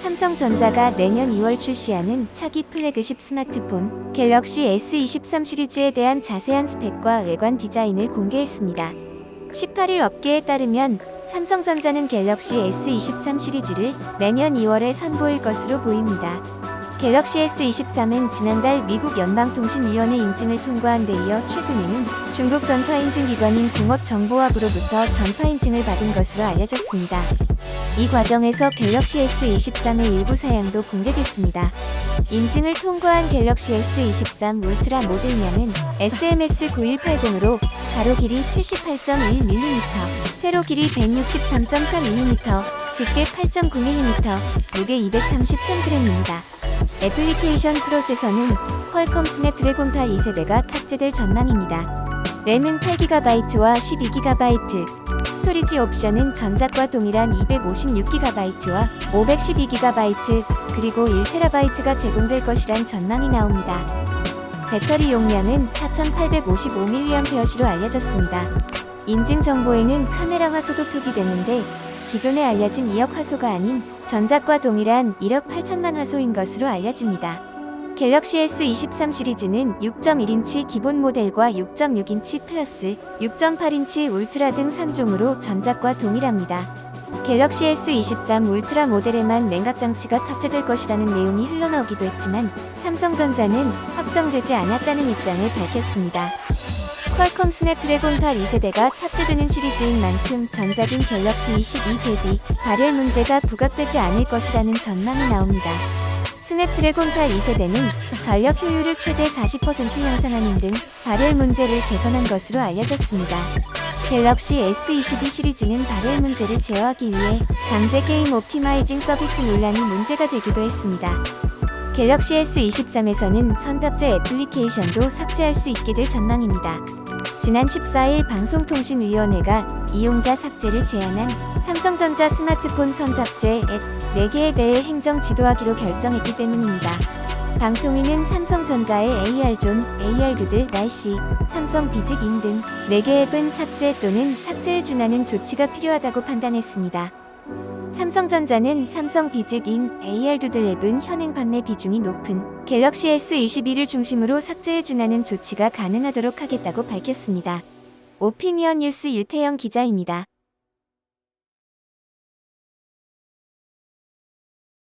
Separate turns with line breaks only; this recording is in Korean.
삼성전자가 내년 2월 출시하는 차기 플래그십 스마트폰 갤럭시 S23 시리즈에 대한 자세한 스펙과 외관 디자인을 공개했습니다. 18일 업계에 따르면 삼성전자는 갤럭시 S23 시리즈를 내년 2월에 선보일 것으로 보입니다. 갤럭시 S23은 지난달 미국 연방통신위원회 인증을 통과한 데 이어 최근에는 중국 전파인증기관인 공업정보학으로부터 전파인증을 받은 것으로 알려졌습니다. 이 과정에서 갤럭시 S23의 일부 사양도 공개됐습니다. 인증을 통과한 갤럭시 S23 울트라 모델명은 SMS9180으로 가로 길이 78.1mm, 세로 길이 163.3mm, 두께 8.9mm, 무게 233g입니다. 애플리케이션 프로세서는 퀄컴 스냅드래곤 8 2세대가 탑재될 전망입니다. 램은 8GB와 12GB, 스토리지 옵션은 전작과 동일한 256GB와 512GB, 그리고 1TB가 제공될 것이란 전망이 나옵니다. 배터리 용량은 4855mAh로 알려졌습니다. 인증 정보에는 카메라 화소도 표기됐는데 기존에 알려진 2억 화소가 아닌 전작과 동일한 1억 8천만 화소인 것으로 알려집니다. 갤럭시 S23 시리즈는 6.1인치 기본 모델과 6.6인치 플러스, 6.8인치 울트라 등 3종으로 전작과 동일합니다. 갤럭시 S23 울트라 모델에만 냉각 장치가 탑재될 것이라는 내용이 흘러나오기도 했지만 삼성전자는 확정되지 않았다는 입장을 밝혔습니다. 퀄컴 스냅드래곤 8 2세대가 탑재되는 시리즈인 만큼 전작인 갤럭시 22 대비 발열 문제가 부각되지 않을 것이라는 전망이 나옵니다. 스냅드래곤 8 2세대는 전력 효율을 최대 40% 향상하는 등 발열 문제를 개선한 것으로 알려졌습니다. 갤럭시 S22 시리즈는 발열 문제를 제어하기 위해 강제 게임 옵티마이징 서비스 논란이 문제가 되기도 했습니다. 갤럭시 S23에서는 선탑재 애플리케이션도 삭제할 수 있게 될 전망입니다. 지난 14일 방송통신위원회가 이용자 삭제를 제한한 삼성전자 스마트폰 선탑재 앱 4개에 대해 행정 지도하기로 결정했기 때문입니다. 방통위는 삼성전자의 AR존, AR그들, 날씨, 삼성 비직인 등 4개 앱은 삭제 또는 삭제에 준하는 조치가 필요하다고 판단했습니다. 삼성전자는 삼성 비직인 AR두들 앱은 현행 판매 비중이 높은 갤럭시 S22를 중심으로 삭제에 준하는 조치가 가능하도록 하겠다고 밝혔습니다. 오피니언 뉴스 유태영 기자입니다.